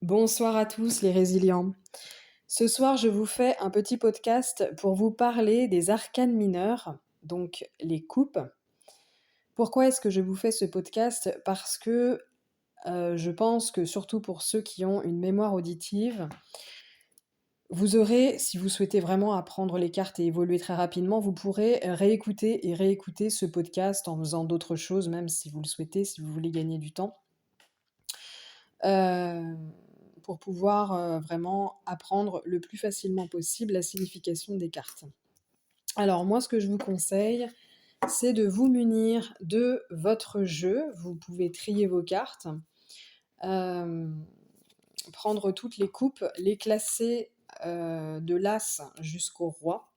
Bonsoir à tous les résilients. Ce soir, je vous fais un petit podcast pour vous parler des arcanes mineures, donc les coupes. Pourquoi est-ce que je vous fais ce podcast? Parce que je pense que surtout pour ceux qui ont une mémoire auditive, vous aurez, si vous souhaitez vraiment apprendre les cartes et évoluer très rapidement, vous pourrez réécouter et réécouter ce podcast en faisant d'autres choses, même si vous le souhaitez, si vous voulez gagner du temps. Heu, pour pouvoir, vraiment apprendre le plus facilement possible la signification des cartes. Alors moi, ce que je vous conseille, c'est de vous munir de votre jeu. Vous pouvez trier vos cartes, hem, prendre toutes les coupes, les classer, de l'as jusqu'au roi,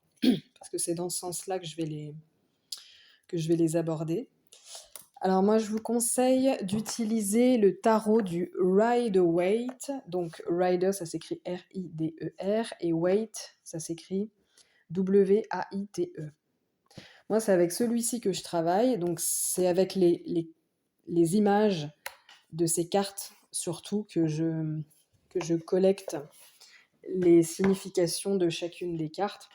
parce que c'est dans ce sens-là que je vais les aborder. Alors moi, je vous conseille d'utiliser le tarot du Rider-Waite. Donc Rider, ça s'écrit R-I-D-E-R et Waite, ça s'écrit W-A-I-T-E. Moi, c'est avec celui-ci que je travaille. Donc c'est avec les images de ces cartes surtout que je collecte les significations de chacune des cartes.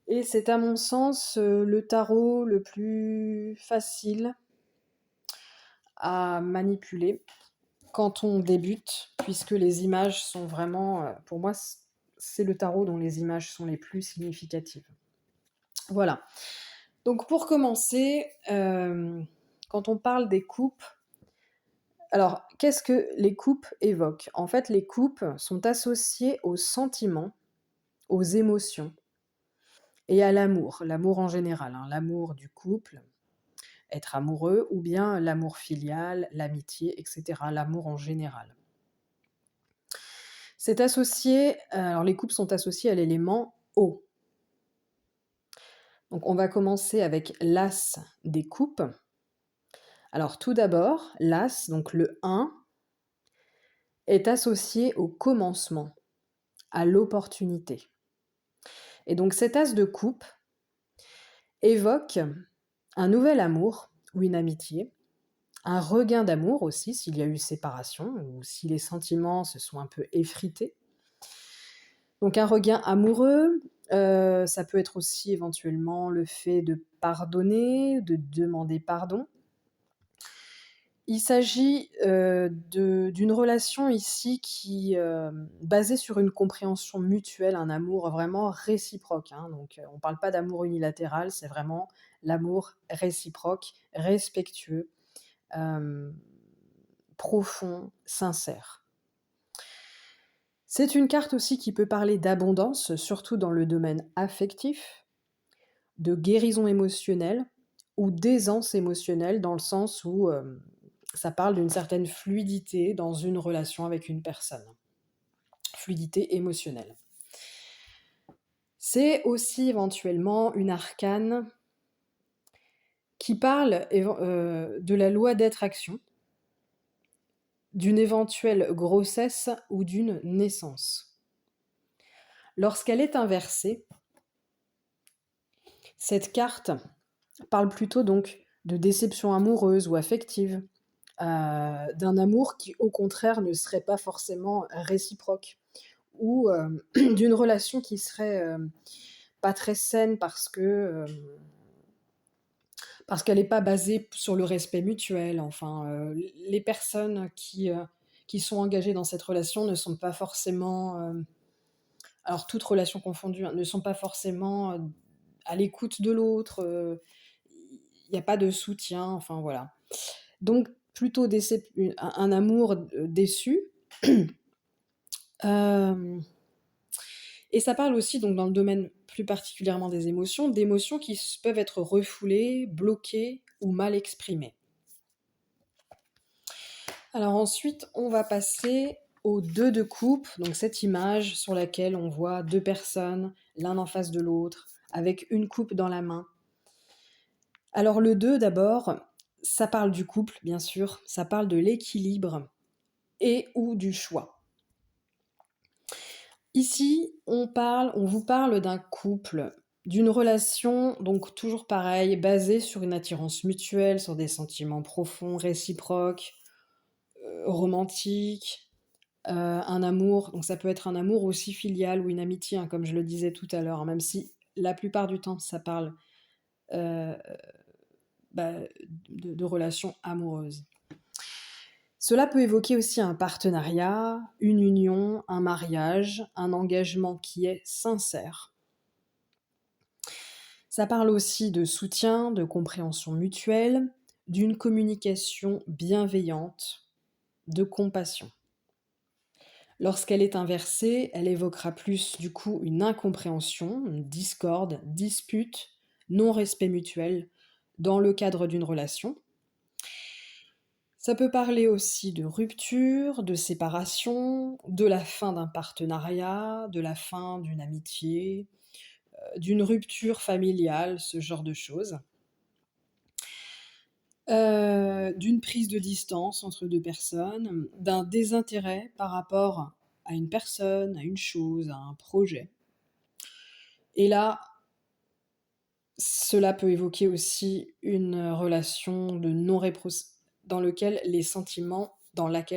Et c'est à mon sens le tarot le plus facile à manipuler quand on débute, puisque les images sont vraiment, pour moi, c'est le tarot dont les images sont les plus significatives. Voilà. Donc pour commencer, quand on parle des coupes, alors qu'est-ce que les coupes évoquent? En fait, les coupes sont associées aux sentiments, aux émotions et à l'amour en général, hein, l'amour du couple, être amoureux ou bien l'amour filial, l'amitié, et cetera, l'amour en général. C'est associé, alors les coupes sont associées à l'élément eau. Donc on va commencer avec l'as des coupes. Alors tout d'abord, l'as, donc le 1, est associé au commencement, à l'opportunité. Et donc cet as de coupe évoque un nouvel amour ou une amitié, un regain d'amour aussi s'il y a eu séparation ou si les sentiments se sont un peu effrités. Donc un regain amoureux, ça peut être aussi éventuellement le fait de pardonner, de demander pardon. Il s'agit, d'une relation ici qui, basée sur une compréhension mutuelle, un amour vraiment réciproque, hein. Donc, on parle pas d'amour unilatéral, c'est vraiment l'amour réciproque, respectueux, hem, profond, sincère. C'est une carte aussi qui peut parler d'abondance, surtout dans le domaine affectif, de guérison émotionnelle ou d'aisance émotionnelle dans le sens où, ça parle d'une certaine fluidité dans une relation avec une personne. Fluidité émotionnelle. C'est aussi éventuellement une arcane qui parle de la loi d'attraction, d'une éventuelle grossesse ou d'une naissance. Lorsqu'elle est inversée, cette carte parle plutôt donc de déception amoureuse ou affective, d'un amour qui au contraire ne serait pas forcément réciproque ou d'une relation qui serait, pas très saine parce qu'elle n'est pas basée sur le respect mutuel. Enfin, les personnes qui sont engagées dans cette relation ne sont pas forcément, alors toutes relations confondues, hein, ne sont pas forcément, à l'écoute de l'autre, il n'y a pas de soutien, enfin voilà. Donc plutôt un amour, déçu. Hem Et ça parle aussi donc dans le domaine plus particulièrement des émotions, d'émotions qui peuvent être refoulées, bloquées ou mal exprimées. Alors ensuite, on va passer au 2 de coupe, donc cette image sur laquelle on voit 2 personnes, l'un en face de l'autre, avec une coupe dans la main. Alors le 2 d'abord, ça parle du couple bien sûr, ça parle de l'équilibre et ou du choix. Ici, on vous parle d'un couple, d'une relation, donc toujours pareil, basée sur une attirance mutuelle, sur des sentiments profonds, réciproques, romantiques, un amour, donc ça peut être un amour aussi filial ou une amitié, hein, comme je le disais tout à l'heure, hein, même si la plupart du temps ça parle, heu, bah, de relations amoureuses. Cela peut évoquer aussi un partenariat, une union, un mariage, un engagement qui est sincère. Ça parle aussi de soutien, de compréhension mutuelle, d'une communication bienveillante, de compassion. Lorsqu'elle est inversée, elle évoquera plus du coup une incompréhension, une discorde, dispute, non-respect mutuel dans le cadre d'une relation. Ça peut parler aussi de rupture, de séparation, de la fin d'un partenariat, de la fin d'une amitié, d'une rupture familiale, ce genre de choses. D'une prise de distance entre 2 personnes, d'un désintérêt par rapport à une personne, à une chose, à un projet. Et là, cela peut évoquer aussi une relation de non répro dans laquelle,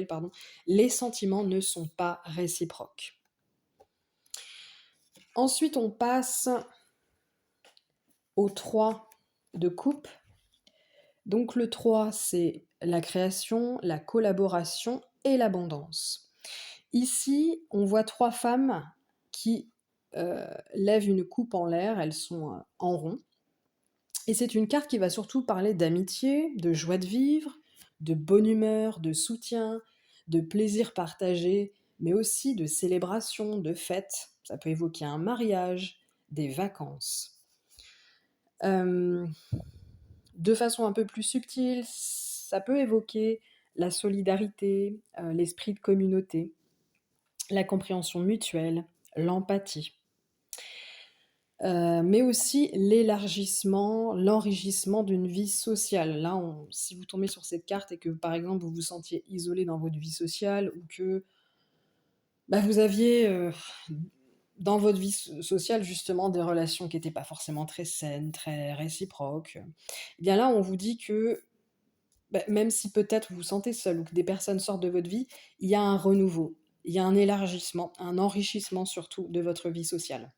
pardon, les sentiments ne sont pas réciproques. Ensuite, on passe au 3 de coupe. Donc le 3, c'est la création, la collaboration et l'abondance. Ici, on voit 3 femmes qui, lèvent une coupe en l'air, elles sont, en rond. Et c'est une carte qui va surtout parler d'amitié, de joie de vivre, de bonne humeur, de soutien, de plaisir partagé, mais aussi de célébration, de fête. Ça peut évoquer un mariage, des vacances. Hem, de façon un peu plus subtile, ça peut évoquer la solidarité, l'esprit de communauté, la compréhension mutuelle, l'empathie. Mais aussi l'élargissement, l'enrichissement d'une vie sociale. Là, si vous tombez sur cette carte et que, par exemple, vous vous sentiez isolé dans votre vie sociale ou que, bah, vous aviez, dans votre vie sociale, justement, des relations qui n'étaient pas forcément très saines, très réciproques, eh bien là, on vous dit que, bah, même si peut-être vous vous sentez seul ou que des personnes sortent de votre vie, il y a un renouveau, il y a un élargissement, un enrichissement surtout de votre vie sociale.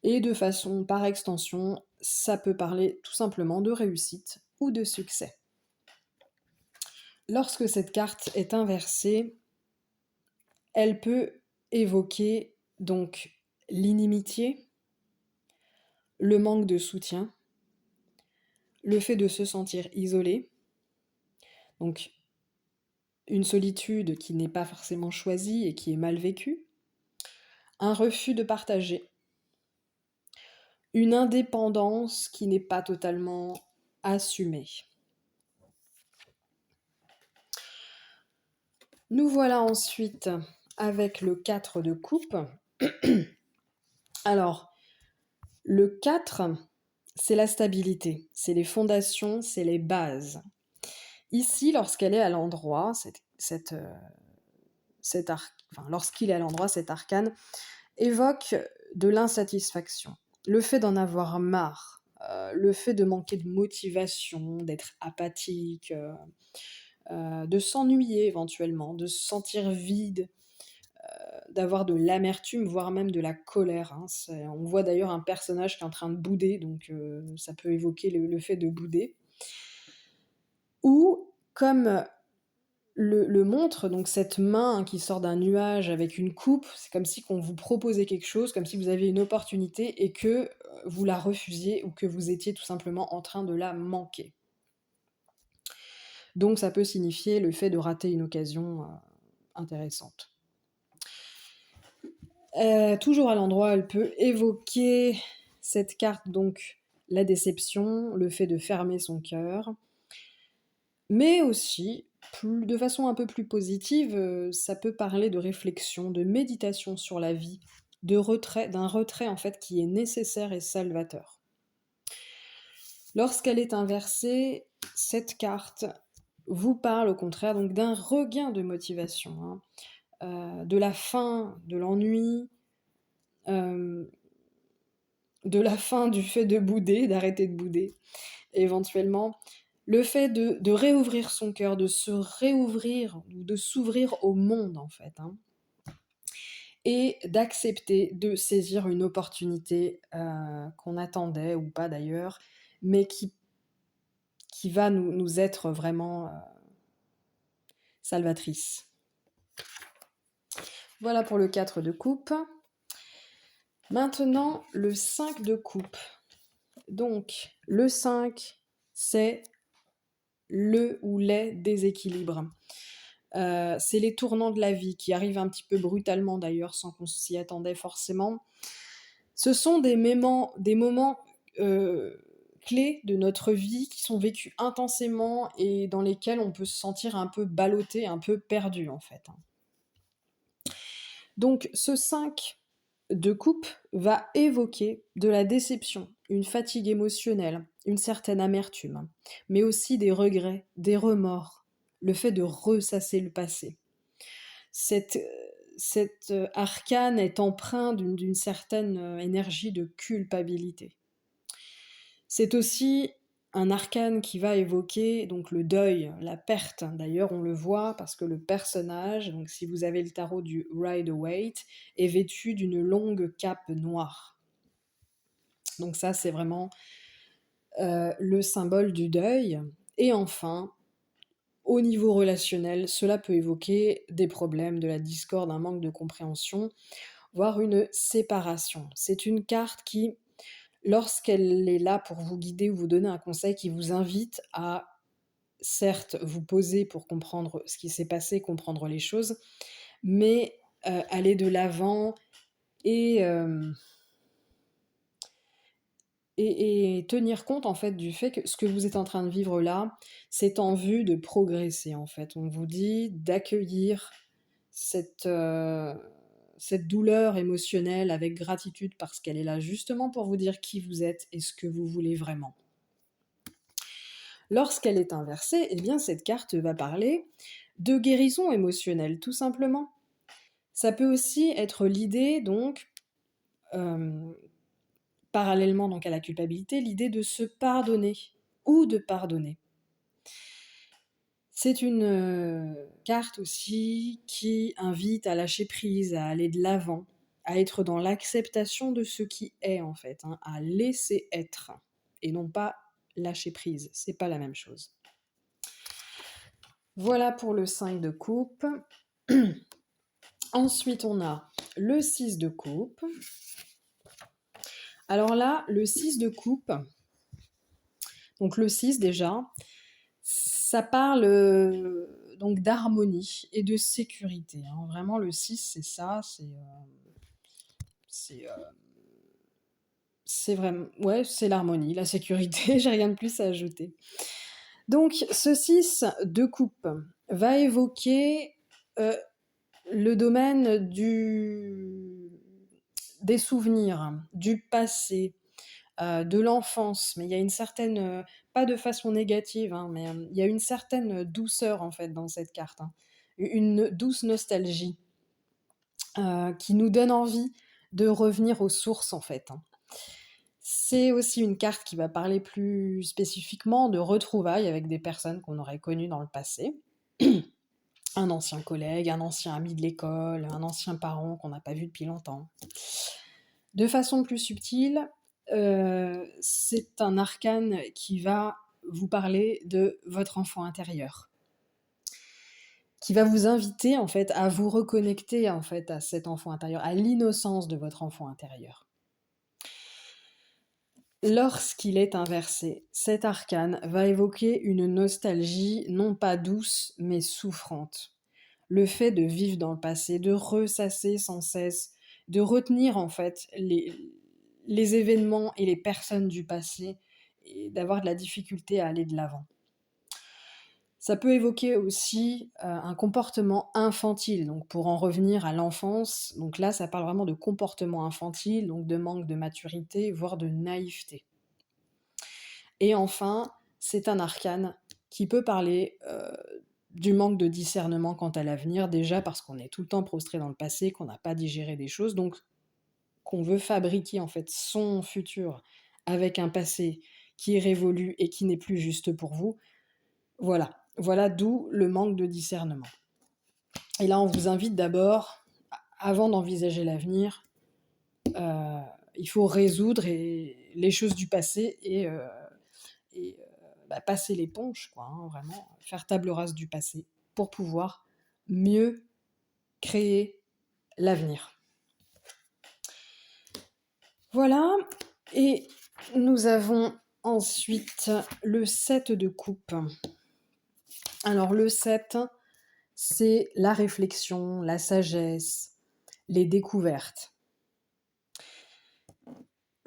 Et de façon par extension, ça peut parler tout simplement de réussite ou de succès. Lorsque cette carte est inversée, elle peut évoquer donc l'inimitié, le manque de soutien, le fait de se sentir isolé, donc une solitude qui n'est pas forcément choisie et qui est mal vécue, un refus de partager, une indépendance qui n'est pas totalement assumée. Nous voilà ensuite avec le 4 de coupe. Alors, le 4, c'est la stabilité, c'est les fondations, c'est les bases. Ici, lorsqu'elle est à l'endroit, lorsqu'il est à l'endroit, cet arcane évoque de l'insatisfaction, le fait d'en avoir marre, le fait de manquer de motivation, d'être apathique, de s'ennuyer éventuellement, de se sentir vide, d'avoir de l'amertume, voire même de la colère, hein. On voit d'ailleurs un personnage qui est en train de bouder, donc ça peut évoquer le fait de bouder. Ou comme le montre, donc cette main qui sort d'un nuage avec une coupe, c'est comme si qu'on vous proposait quelque chose, comme si vous aviez une opportunité et que vous la refusiez ou que vous étiez tout simplement en train de la manquer. Donc ça peut signifier le fait de rater une occasion intéressante. Toujours à l'endroit, elle peut évoquer cette carte, donc la déception, le fait de fermer son cœur, mais aussi, de façon un peu plus positive, ça peut parler de réflexion, de méditation sur la vie, d'un retrait en fait qui est nécessaire et salvateur. Lorsqu'elle est inversée, cette carte vous parle au contraire donc d'un regain de motivation, hein, de la fin de l'ennui, de la fin du fait de bouder, d'arrêter de bouder, éventuellement, Le fait de réouvrir son cœur, de se réouvrir ou de s'ouvrir au monde en fait, hein, et d'accepter de saisir une opportunité, qu'on attendait ou pas d'ailleurs, mais qui va nous être vraiment, salvatrice. Voilà pour le 4 de coupe. Maintenant, le 5 de coupe. Donc, le 5, c'est le ou les déséquilibres. C'est les tournants de la vie qui arrivent un petit peu brutalement d'ailleurs, sans qu'on s'y attendait forcément. Ce sont des moments clés de notre vie qui sont vécus intensément et dans lesquels on peut se sentir un peu ballotté, un peu perdu en fait, hein. Donc ce 5 de coupe va évoquer de la déception, une fatigue émotionnelle, une certaine amertume, mais aussi des regrets, des remords, le fait de ressasser le passé. Cette, cette arcane est empreinte d'une certaine énergie de culpabilité. C'est aussi un arcane qui va évoquer donc le deuil, la perte. D'ailleurs, on le voit parce que le personnage, donc si vous avez le tarot du Rider-Waite, est vêtu d'une longue cape noire. Donc ça, c'est vraiment le symbole du deuil. Et enfin, au niveau relationnel, cela peut évoquer des problèmes, de la discorde, un manque de compréhension, voire une séparation. C'est une carte qui, lorsqu'elle est là pour vous guider ou vous donner un conseil, qui vous invite à, certes, vous poser pour comprendre ce qui s'est passé, comprendre les choses, mais aller de l'avant et, euh, et tenir compte en fait du fait que ce que vous êtes en train de vivre là, c'est en vue de progresser en fait. On vous dit d'accueillir cette douleur émotionnelle avec gratitude parce qu'elle est là justement pour vous dire qui vous êtes et ce que vous voulez vraiment. Lorsqu'elle est inversée, eh bien cette carte va parler de guérison émotionnelle, tout simplement. Ça peut aussi être l'idée, donc, euh, parallèlement donc à la culpabilité, l'idée de se pardonner ou de pardonner. C'est une carte aussi qui invite à lâcher prise, à aller de l'avant, à être dans l'acceptation de ce qui est en fait, hein, à laisser être et non pas lâcher prise. C'est pas la même chose. Voilà pour le 5 de coupe. Ensuite, on a le 6 de coupe. Alors là, le 6 de coupe, donc le 6 déjà, ça parle donc d'harmonie et de sécurité, hein. Vraiment, le 6, c'est ça, c'est, c'est vraiment... Ouais, c'est l'harmonie, la sécurité, j'ai rien de plus à ajouter. Donc, ce 6 de coupe va évoquer le domaine des souvenirs, du passé, de l'enfance, mais il y a une certaine, pas de façon négative, hein, mais il y a une certaine douceur en fait dans cette carte, hein. Une douce nostalgie qui nous donne envie de revenir aux sources en fait, hein. C'est aussi une carte qui va parler plus spécifiquement de retrouvailles avec des personnes qu'on aurait connues dans le passé. Un ancien collègue, un ancien ami de l'école, un ancien parent qu'on n'a pas vu depuis longtemps. De façon plus subtile, c'est un arcane qui va vous parler de votre enfant intérieur, qui va vous inviter en fait à vous reconnecter en fait à cet enfant intérieur, à l'innocence de votre enfant intérieur. Lorsqu'il est inversé, cet arcane va évoquer une nostalgie non pas douce mais souffrante. Le fait de vivre dans le passé, de ressasser sans cesse, de retenir en fait les événements et les personnes du passé et d'avoir de la difficulté à aller de l'avant. Ça peut évoquer aussi un comportement infantile, donc pour en revenir à l'enfance, donc là ça parle vraiment de comportement infantile, donc de manque de maturité, voire de naïveté. Et enfin, c'est un arcane qui peut parler du manque de discernement quant à l'avenir, déjà parce qu'on est tout le temps prostré dans le passé, qu'on n'a pas digéré des choses, donc qu'on veut fabriquer en fait son futur avec un passé qui est révolu et qui n'est plus juste pour vous. Voilà d'où le manque de discernement. Et là, on vous invite d'abord, avant d'envisager l'avenir, il faut résoudre les choses du passé et passer l'éponge, quoi, hein, vraiment, faire table rase du passé pour pouvoir mieux créer l'avenir. Voilà, et nous avons ensuite le 7 de coupe. Alors le 7, c'est la réflexion, la sagesse, les découvertes.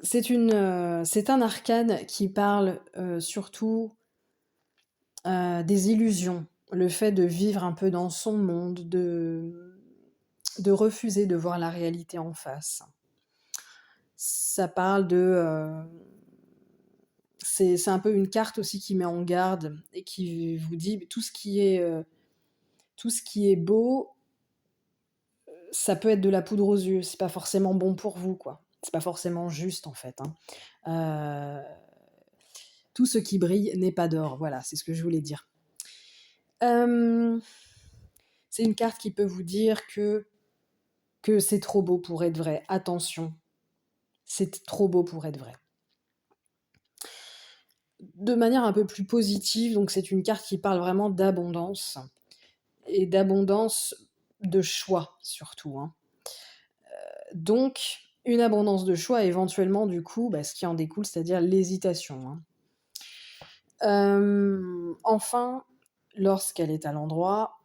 C'est un arcane qui parle surtout des illusions, le fait de vivre un peu dans son monde, de refuser de voir la réalité en face. Ça parle c'est un peu une carte aussi qui met en garde et qui vous dit tout ce qui est beau, ça peut être de la poudre aux yeux, c'est pas forcément bon pour vous, quoi. C'est pas forcément juste, en fait, hein. Tout ce qui brille n'est pas d'or, voilà, c'est ce que je voulais dire. C'est une carte qui peut vous dire que c'est trop beau pour être vrai. Attention, c'est trop beau pour être vrai. De manière un peu plus positive, donc c'est une carte qui parle vraiment d'abondance, et d'abondance de choix surtout, hein. Donc, une abondance de choix, éventuellement, du coup, ce qui en découle, c'est-à-dire l'hésitation, hein. Enfin, lorsqu'elle est à l'endroit,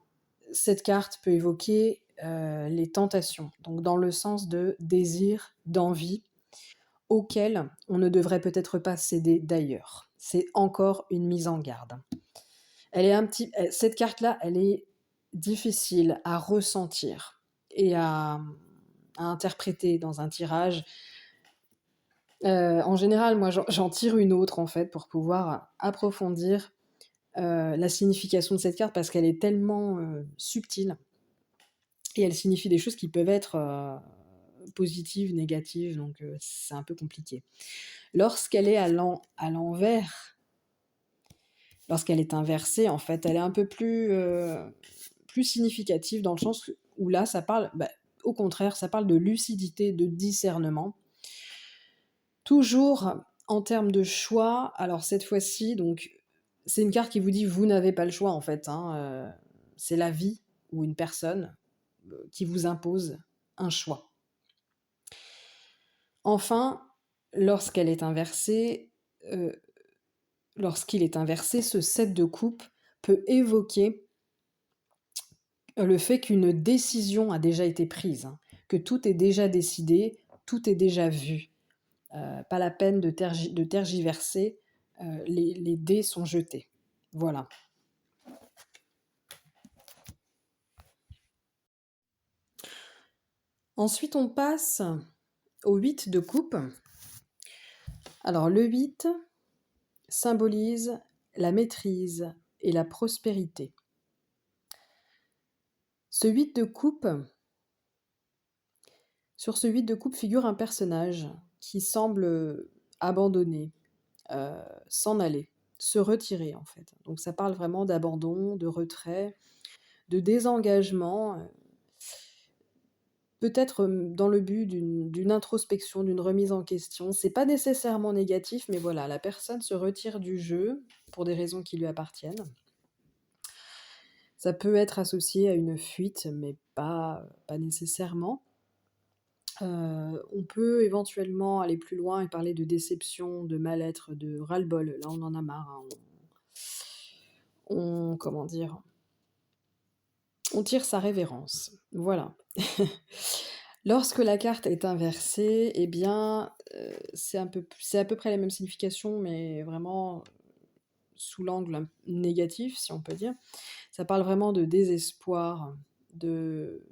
cette carte peut évoquer les tentations, donc dans le sens de désir, d'envie, auquel on ne devrait peut-être pas céder d'ailleurs. C'est encore une mise en garde. Cette carte-là, elle est difficile à ressentir et à interpréter dans un tirage. En général, moi, j'en tire une autre, en fait, pour pouvoir approfondir la signification de cette carte, parce qu'elle est tellement subtile, et elle signifie des choses qui peuvent être positives, négatives, donc c'est un peu compliqué. Lorsqu'elle est à l'envers, lorsqu'elle est inversée, en fait, elle est un peu plus significative, dans le sens où là, ça parle, au contraire, ça parle de lucidité, de discernement. Toujours en termes de choix, alors cette fois-ci, donc, c'est une carte qui vous dit vous n'avez pas le choix, en fait, hein, c'est la vie ou une personne qui vous impose un choix. Enfin, lorsqu'elle est inversée, lorsqu'il est inversé, ce 7 de coupe peut évoquer le fait qu'une décision a déjà été prise, hein, que tout est déjà décidé, tout est déjà vu. Pas la peine de tergiverser, les dés sont jetés. Voilà. Ensuite, on passe au 8 de coupe. Alors, le 8 symbolise la maîtrise et la prospérité. Ce 8 de coupe, sur ce 8 de coupe figure un personnage qui semble abandonner, s'en aller, se retirer, en fait. Donc ça parle vraiment d'abandon, de retrait, de désengagement, peut-être dans le but d'une introspection, d'une remise en question. C'est pas nécessairement négatif, mais voilà, la personne se retire du jeu pour des raisons qui lui appartiennent. Ça peut être associé à une fuite, mais pas nécessairement. On peut éventuellement aller plus loin et parler de déception, de mal-être, de ras-le-bol. Là, on en a marre, hein. Comment dire? On tire sa révérence. Voilà. Lorsque la carte est inversée, eh bien, c'est à peu près la même signification, mais vraiment sous l'angle négatif, si on peut dire. Ça parle vraiment de désespoir, de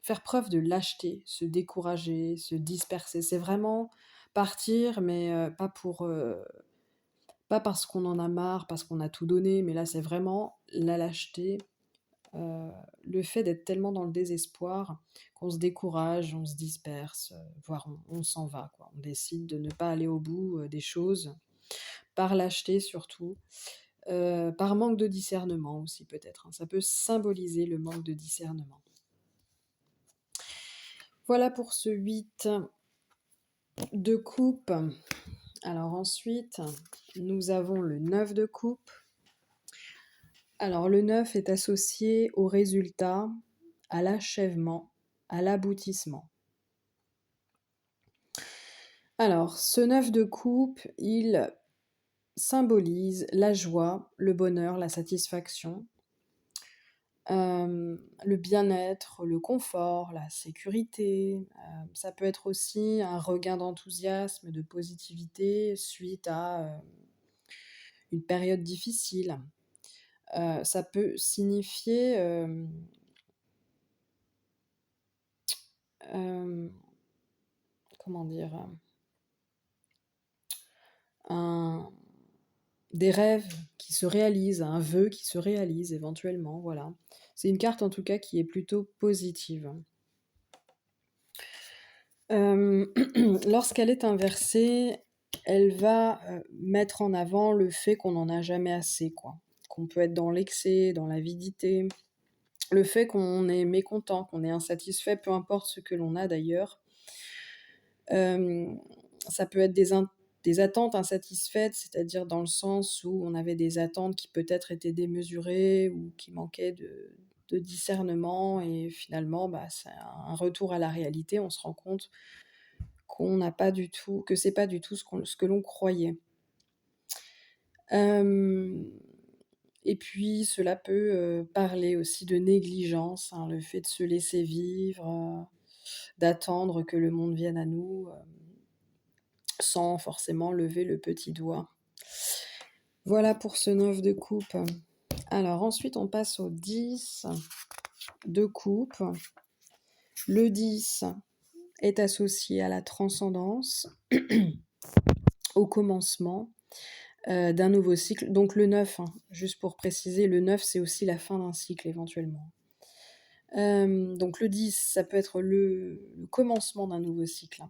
faire preuve de lâcheté, se décourager, se disperser. C'est vraiment partir, mais pas parce qu'on en a marre, parce qu'on a tout donné, mais là, c'est vraiment la lâcheté, le fait d'être tellement dans le désespoir qu'on se décourage, on se disperse, voire on s'en va, quoi. On décide de ne pas aller au bout des choses, par lâcheté surtout. par manque de discernement aussi peut-être, hein. Ça peut symboliser le manque de discernement. Voilà pour ce 8 de coupe. Alors ensuite, nous avons le 9 de coupe. Alors le 9 est associé au résultat, à l'achèvement, à l'aboutissement. Alors ce 9 de coupe, il symbolise la joie, le bonheur, la satisfaction, le bien-être, le confort, la sécurité. Ça peut être aussi un regain d'enthousiasme, de positivité suite à, une période difficile. Ça peut signifier, hem, comment dire? Un Des rêves qui se réalisent, un vœu qui se réalise éventuellement, voilà. C'est une carte en tout cas qui est plutôt positive. Hem, lorsqu'elle est inversée, elle va, mettre en avant le fait qu'on n'en a jamais assez, quoi. Qu'on peut être dans l'excès, dans l'avidité, le fait qu'on est mécontent, qu'on est insatisfait, peu importe ce que l'on a d'ailleurs. Hem, Ça peut être des attentes insatisfaites, c'est-à-dire dans le sens où on avait des attentes qui peut-être étaient démesurées ou qui manquaient de discernement et finalement, bah, c'est un retour à la réalité. On se rend compte qu'on n'a pas du tout que c'est pas du tout ce que l'on croyait. Hem Et puis cela peut, parler aussi de négligence, hein, le fait de se laisser vivre, d'attendre que le monde vienne à nous, sans forcément lever le petit doigt. Voilà pour ce 9 de coupe. Alors ensuite on passe au 10 de coupe. Le 10 est associé à la transcendance, au commencement, d'un nouveau cycle. Donc le 9, hein, juste pour préciser, le 9 c'est aussi la fin d'un cycle éventuellement. Donc le 10 ça peut être le commencement d'un nouveau cycle.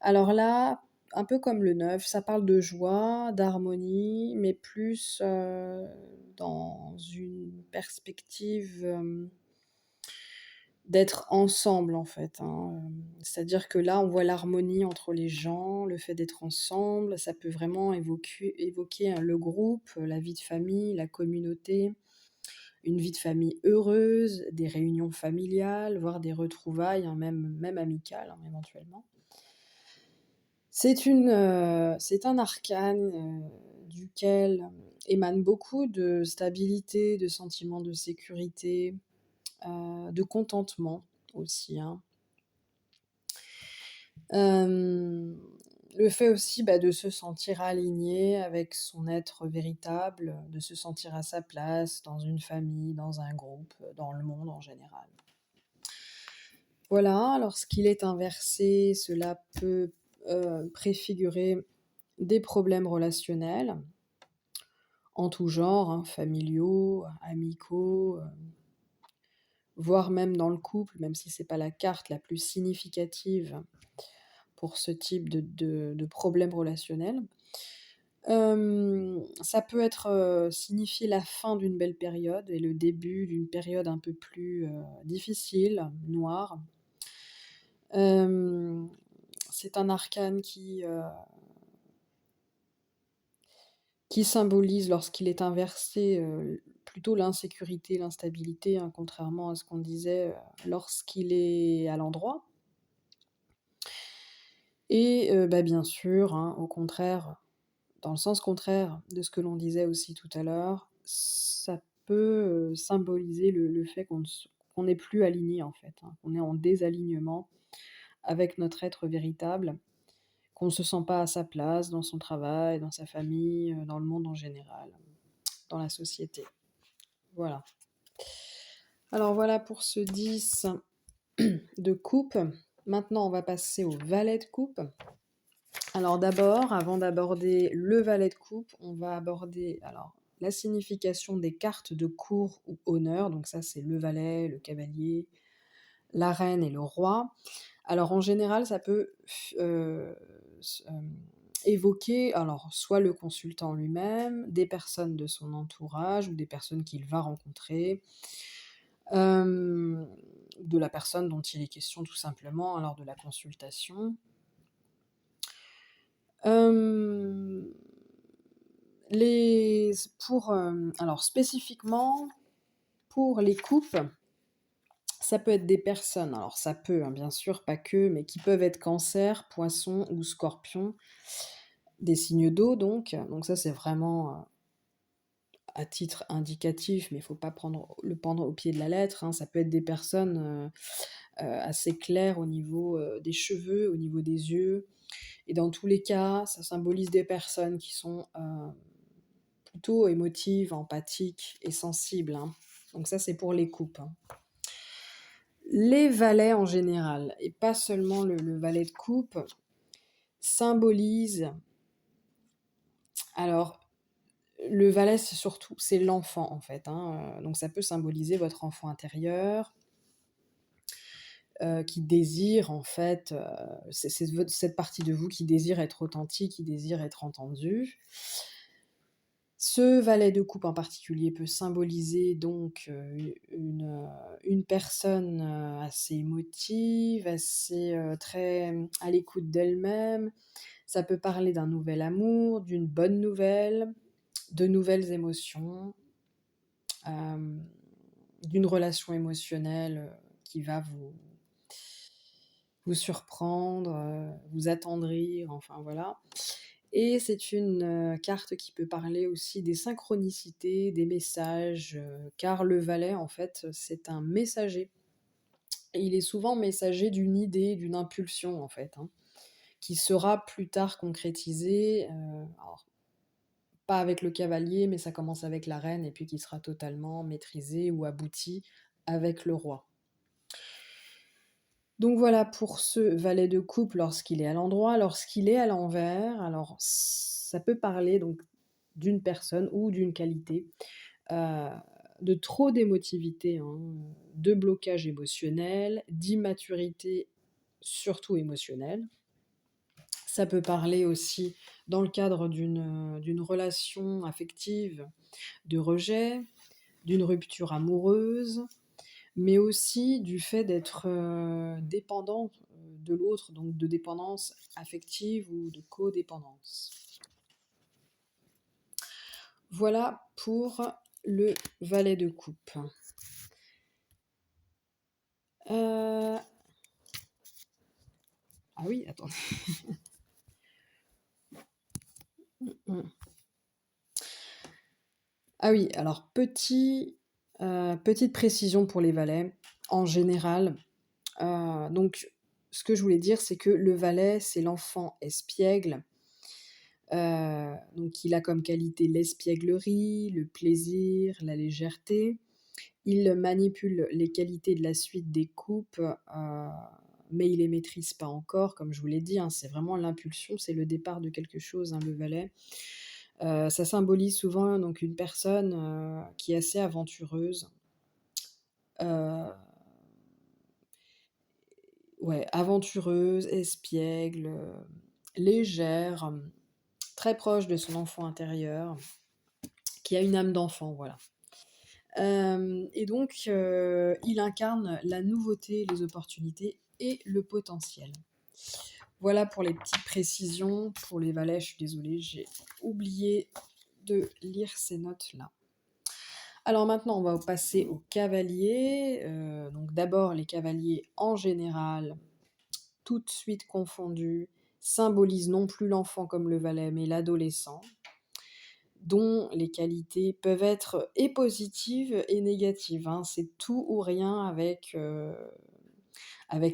Alors là, un peu comme le 9, ça parle de joie, d'harmonie, mais plus, dans une perspective, d'être ensemble en fait, hein, c'est-à-dire que là, on voit l'harmonie entre les gens, le fait d'être ensemble, ça peut vraiment évoquer, le groupe, la vie de famille, la communauté, une vie de famille heureuse, des réunions familiales, voire des retrouvailles, hein, même amicales, hein, éventuellement. C'est un arcane, duquel émane beaucoup de stabilité, de sentiment de sécurité, de contentement aussi, hein. Hem, le fait aussi, bah, de se sentir aligné avec son être véritable, de se sentir à sa place dans une famille, dans un groupe, dans le monde en général. Voilà, lorsqu'il est inversé, cela peut, préfigurer des problèmes relationnels en tout genre, hein, familiaux, amicaux, voire même dans le couple, même si c'est pas la carte la plus significative pour ce type de problème relationnel. Ça peut être, signifier la fin d'une belle période et le début d'une période un peu plus, difficile, noire. Hem, c'est un arcane qui symbolise lorsqu'il est inversé, plutôt l'insécurité, l'instabilité, hein, contrairement à ce qu'on disait, lorsqu'il est à l'endroit et bah, bien sûr, hein, au contraire, dans le sens contraire de ce que l'on disait aussi tout à l'heure, ça peut, symboliser le fait qu'on n'est plus aligné en fait, hein, qu'on est en désalignement avec notre être véritable, qu'on ne se sent pas à sa place dans son travail, dans sa famille, dans le monde en général, dans la société. Voilà. Alors voilà pour ce 10 de coupe. Maintenant, on va passer au valet de coupe. Alors d'abord, avant d'aborder le valet de coupe, on va aborder alors la signification des cartes de cour ou honneur. Donc ça, c'est le valet, le cavalier, la reine et le roi. Alors en général, ça peut évoquer alors soit le consultant lui-même, des personnes de son entourage ou des personnes qu'il va rencontrer, hem, de la personne dont il est question tout simplement, lors de la consultation. Hem, les pour, alors spécifiquement pour les coupes, ça peut être des personnes, alors ça peut, hein, bien sûr, pas que, mais qui peuvent être Cancer, Poisson ou Scorpion, des signes d'eau donc ça c'est vraiment, à titre indicatif, mais il faut pas prendre au pied de la lettre, hein. Ça peut être des personnes, assez claires au niveau, des cheveux, au niveau des yeux et dans tous les cas, ça symbolise des personnes qui sont, plutôt émotives, empathiques et sensibles, hein. Donc ça, c'est pour les coupes, hein. Les valets en général et pas seulement le valet de coupe, symbolisent alors le valet, c'est l'enfant, en fait, hein, donc ça peut symboliser votre enfant intérieur, qui désire en fait, cette partie de vous qui désire être authentique, qui désire être entendue. Ce valet de coupe en particulier peut symboliser donc, une personne, assez émotive, assez, très, à l'écoute d'elle-même. Ça peut parler d'un nouvel amour, d'une bonne nouvelle, de nouvelles émotions, hem, d'une relation émotionnelle, qui va vous surprendre, vous attendrir, enfin voilà. Et c'est une, carte qui peut parler aussi des synchronicités, des messages, car le valet, en fait, c'est un messager et il est souvent messager d'une idée, d'une impulsion, en fait, hein, qui sera plus tard concrétisée, alors pas avec le cavalier, mais ça commence avec la reine et puis qui sera totalement maîtrisée ou aboutie avec le roi. Donc voilà pour ce valet de coupe lorsqu'il est à l'endroit. Lorsqu'il est à l'envers, alors ça peut parler donc d'une personne ou d'une qualité, heu, de trop d'émotivité, hein, de blocage émotionnel, d'immaturité, surtout émotionnelle. Ça peut parler aussi dans le cadre d'une relation affective, de rejet, d'une rupture amoureuse, mais aussi du fait d'être, dépendant, de l'autre, donc de dépendance affective ou de codépendance. Voilà pour le valet de coupe. Heu, ah oui, attendez. Mmh. Ah oui, alors petite précision pour les valets. En général, donc ce que je voulais dire, c'est que le valet, c'est l'enfant espiègle, donc il a comme qualité l'espièglerie, le plaisir, la légèreté. Il manipule les qualités de la suite des coupes, mais il les maîtrise pas encore, comme je vous l'ai dit, hein, c'est vraiment l'impulsion, c'est le départ de quelque chose, hein, le valet. Ça symbolise souvent donc une personne, qui est assez aventureuse, heu, ouais, aventureuse, espiègle, légère, très proche de son enfant intérieur, qui a une âme d'enfant, voilà. Et donc il incarne la nouveauté, les opportunités et le potentiel. Voilà pour les petites précisions. Pour les valets, je suis désolée, j'ai oublié de lire ces notes-là. Alors maintenant, on va passer aux cavaliers. Donc d'abord, les cavaliers en général, toutes suites confondues, symbolisent non plus l'enfant comme le valet, mais l'adolescent, dont les qualités peuvent être et positives et négatives, hein. C'est tout ou rien avec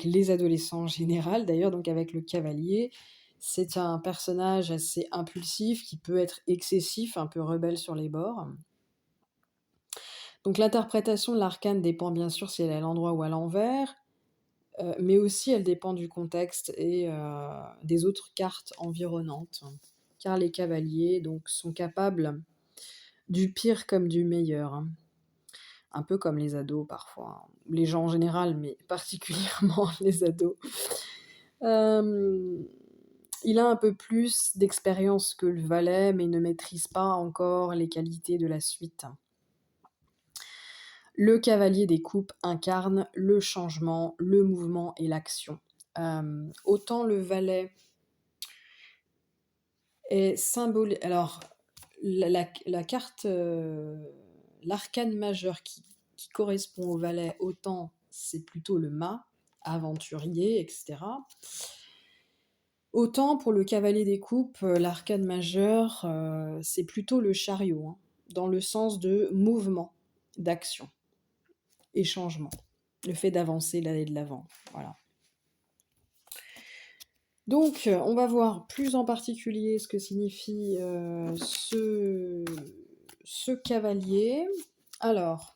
les adolescents en général, d'ailleurs, donc avec le cavalier. C'est un personnage assez impulsif, qui peut être excessif, un peu rebelle sur les bords. Donc l'interprétation de l'arcane dépend bien sûr si elle est à l'endroit ou à l'envers, mais aussi elle dépend du contexte et des autres cartes environnantes. Car les cavaliers donc sont capables du pire comme du meilleur, hein. Un peu comme les ados parfois, hein. Les gens en général, mais particulièrement les ados. Hem Il a un peu plus d'expérience que le valet, mais ne maîtrise pas encore les qualités de la suite. Le cavalier des coupes incarne le changement, le mouvement et l'action. Autant le valet est symbole. Alors, la carte, l'arcane majeur qui correspond au valet, autant c'est plutôt le mât, aventurier, etc. Autant pour le cavalier des coupes, l'arcane majeur, c'est plutôt le chariot, hein, dans le sens de mouvement, d'action et changement. Le fait d'avancer, d'aller de l'avant, voilà. Donc, on va voir plus en particulier ce que signifie ce cavalier. Alors,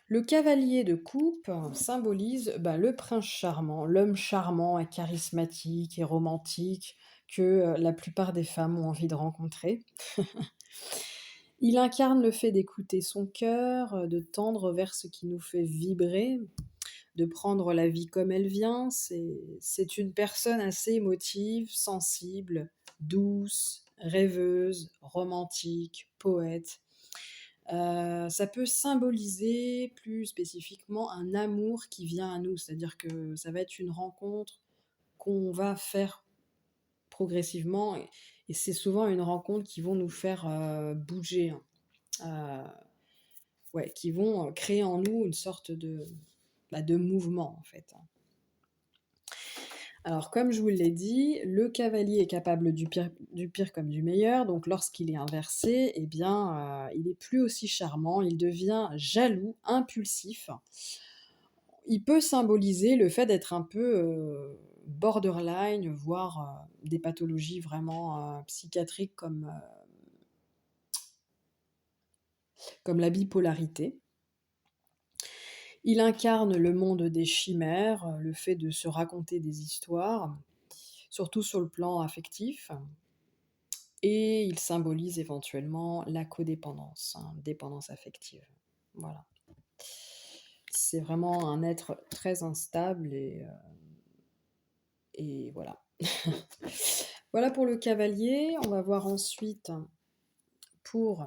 le cavalier de coupe symbolise le prince charmant, l'homme charmant et charismatique et romantique que la plupart des femmes ont envie de rencontrer. Il incarne le fait d'écouter son cœur, de tendre vers ce qui nous fait vibrer, de prendre la vie comme elle vient. C'est une personne assez émotive, sensible, douce, rêveuse, romantique, poète. Ça peut symboliser plus spécifiquement un amour qui vient à nous, c'est-à-dire que ça va être une rencontre qu'on va faire progressivement et c'est souvent une rencontre qui vont nous faire bouger, hein. Ouais, qui vont créer en nous une sorte de mouvement en fait, hein. Alors, comme je vous l'ai dit, le cavalier est capable du pire comme du meilleur, donc lorsqu'il est inversé, eh bien, il est plus aussi charmant, il devient jaloux, impulsif. Il peut symboliser le fait d'être un peu borderline, voire des pathologies vraiment psychiatriques comme la bipolarité. Il incarne le monde des chimères, le fait de se raconter des histoires, surtout sur le plan affectif. Et il symbolise éventuellement la codépendance, hein, dépendance affective. Voilà. C'est vraiment un être très instable et voilà. Voilà pour le cavalier. On va voir ensuite pour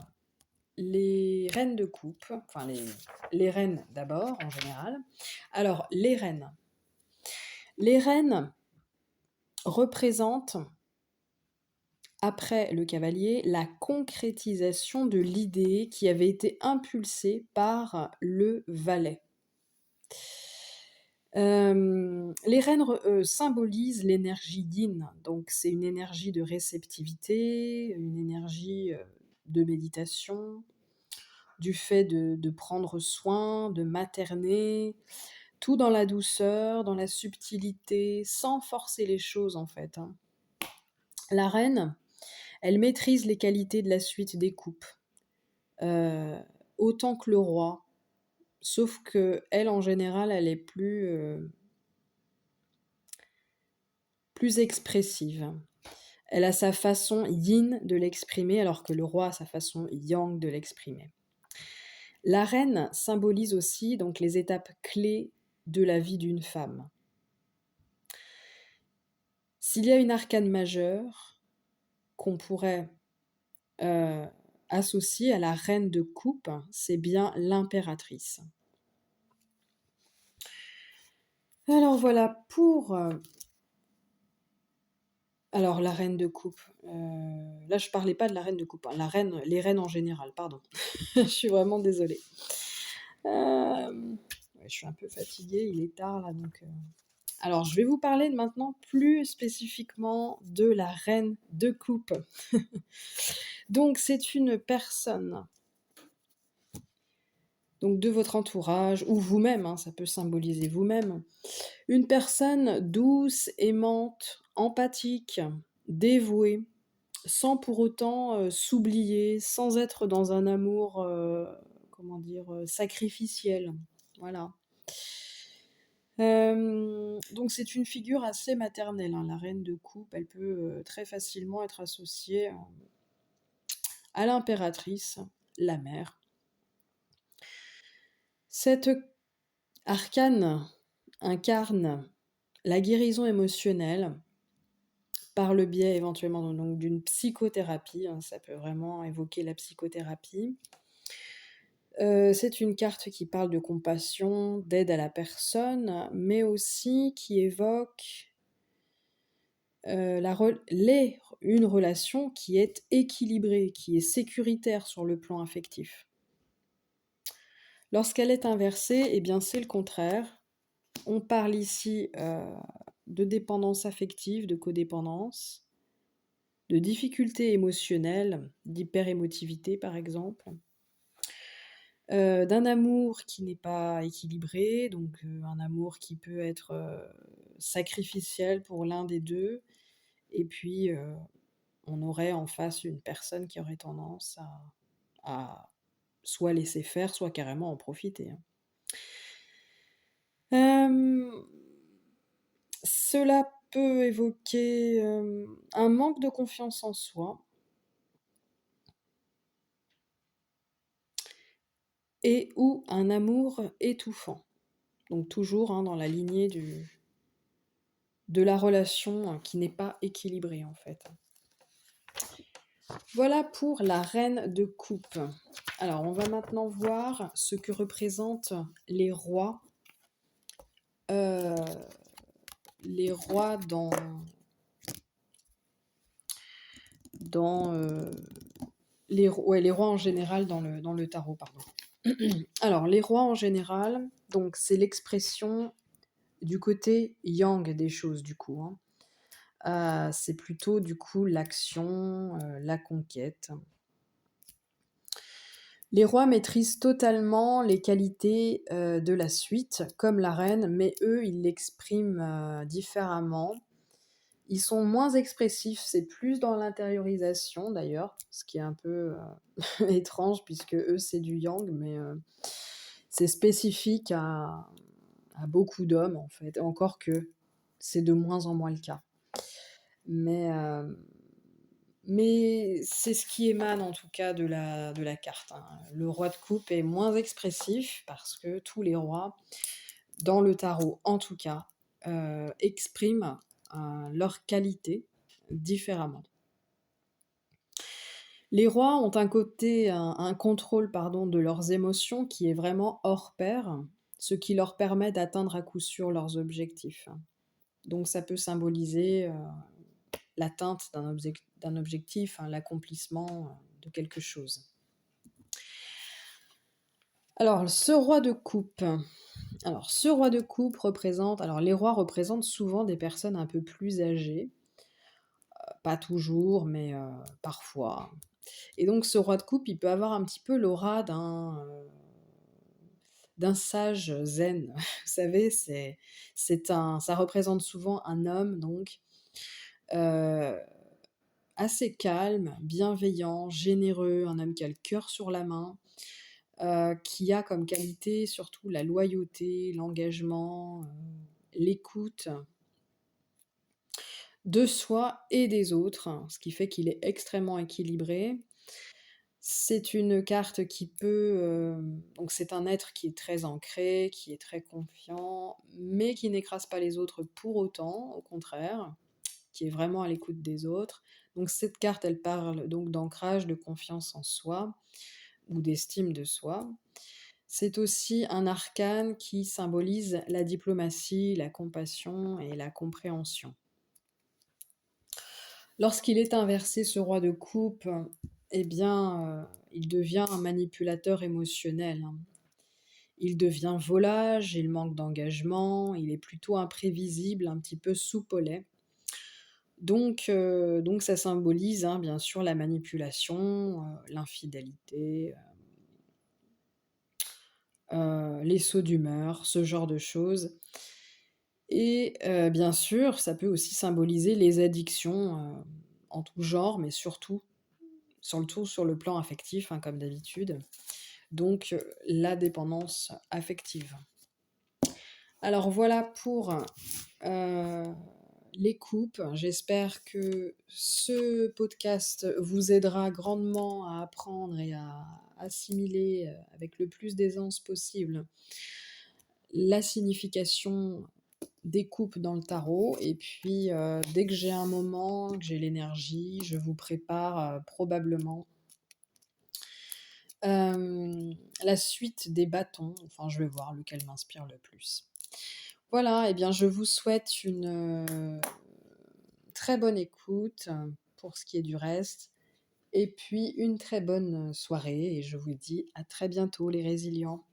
les reines de coupe, enfin les reines d'abord en général. Alors, les reines. Les reines représentent, après le cavalier, la concrétisation de l'idée qui avait été impulsée par le valet. Les reines symbolisent l'énergie yin, donc c'est une énergie de réceptivité, une énergie de méditation, du fait de prendre soin, de materner, tout dans la douceur, dans la subtilité, sans forcer les choses en fait, hein. La reine, elle maîtrise les qualités de la suite des coupes, heu, autant que le roi, sauf qu'elle, en général, elle est plus expressive. Elle a sa façon yin de l'exprimer, alors que le roi a sa façon yang de l'exprimer. La reine symbolise aussi donc les étapes clés de la vie d'une femme. S'il y a une arcane majeure qu'on pourrait associée à la reine de coupe, c'est bien l'impératrice. Alors voilà pour alors la reine de coupe. Là je parlais pas de la reine de coupe, hein, les reines en général, pardon. Je suis vraiment désolée. Ouais, je suis un peu fatiguée, il est tard là donc. Alors je vais vous parler maintenant plus spécifiquement de la reine de coupe. Donc c'est une personne donc de votre entourage, ou vous-même, hein, ça peut symboliser vous-même. Une personne douce, aimante, empathique, dévouée, sans pour autant s'oublier, sans être dans un amour, sacrificiel. Voilà. Donc c'est une figure assez maternelle, hein, la reine de coupe. Elle peut très facilement être associée à l'impératrice, la mère. Cette arcane incarne la guérison émotionnelle, par le biais éventuellement donc d'une psychothérapie, hein, ça peut vraiment évoquer la psychothérapie. C'est une carte qui parle de compassion, d'aide à la personne, mais aussi qui évoque, la rel les une relation qui est équilibrée, qui est sécuritaire sur le plan affectif. Lorsqu'elle est inversée, eh bien, c'est le contraire. On parle ici, de dépendance affective, de codépendance, de difficultés émotionnelles, d'hyperémotivité par exemple, d'un amour qui n'est pas équilibré, donc un amour qui peut être, sacrificiel pour l'un des 2 et puis, on aurait en face une personne qui aurait tendance à soit laisser faire, soit carrément en profiter, hein. Hem, Cela peut évoquer, un manque de confiance en soi et ou un amour étouffant. Donc toujours, hein, dans la lignée de la relation, qui n'est pas équilibrée, en fait. Voilà pour la reine de coupe. Alors, on va maintenant voir ce que représentent heu, les rois dans les rois en général dans le tarot, pardon. Alors, les rois en général, donc c'est l'expression du côté yang des choses, du coup, hein. C'est plutôt, du coup, l'action, la conquête. Les rois maîtrisent totalement les qualités, de la suite, comme la reine, mais eux, ils l'expriment, différemment. Ils sont moins expressifs, c'est plus dans l'intériorisation d'ailleurs, ce qui est un peu, étrange puisque eux c'est du yang, mais c'est spécifique à beaucoup d'hommes en fait, encore que c'est de moins en moins le cas. Mais, mais c'est ce qui émane en tout cas de la carte, hein. Le roi de coupe est moins expressif parce que tous les rois, dans le tarot en tout cas, expriment, leurs qualités différemment. Les rois ont un contrôle pardon, de leurs émotions qui est vraiment hors pair, ce qui leur permet d'atteindre à coup sûr leurs objectifs. Donc ça peut symboliser, l'atteinte d'un objectif, hein, l'accomplissement, de quelque chose. Alors ce roi de coupe représente alors les rois représentent souvent des personnes un peu plus âgées, pas toujours, mais parfois. Et donc ce roi de coupe, il peut avoir un petit peu l'aura d'un sage zen. Vous savez, ça représente souvent un homme donc, heu, assez calme, bienveillant, généreux, un homme qui a le cœur sur la main, qui a comme qualité surtout la loyauté, l'engagement, l'écoute de soi et des autres, hein, ce qui fait qu'il est extrêmement équilibré. C'est une carte qui peut, donc c'est un être qui est très ancré, qui est très confiant, mais qui n'écrase pas les autres pour autant, au contraire, qui est vraiment à l'écoute des autres. Donc cette carte, elle parle donc d'ancrage, de confiance en soi ou d'estime de soi. C'est aussi un arcane qui symbolise la diplomatie, la compassion et la compréhension. Lorsqu'il est inversé, ce roi de coupe, eh bien, il devient un manipulateur émotionnel, hein. Il devient volage, il manque d'engagement, il est plutôt imprévisible, un petit peu soupe au lait. Donc ça symbolise, hein, bien sûr, la manipulation, l'infidélité, les sauts d'humeur, ce genre de choses. Et bien sûr, ça peut aussi symboliser les addictions, en tout genre, mais surtout sur le plan affectif, hein, comme d'habitude, donc la dépendance affective. Alors voilà pour, heu, les coupes. J'espère que ce podcast vous aidera grandement à apprendre et à assimiler, avec le plus d'aisance possible, la signification découpe dans le tarot et puis, dès que j'ai un moment, que j'ai l'énergie, je vous prépare, probablement, la suite des bâtons. Enfin, je vais voir lequel m'inspire le plus. Voilà, et bien, je vous souhaite une, très bonne écoute, pour ce qui est du reste et puis une très bonne, soirée et je vous dis à très bientôt les résilients.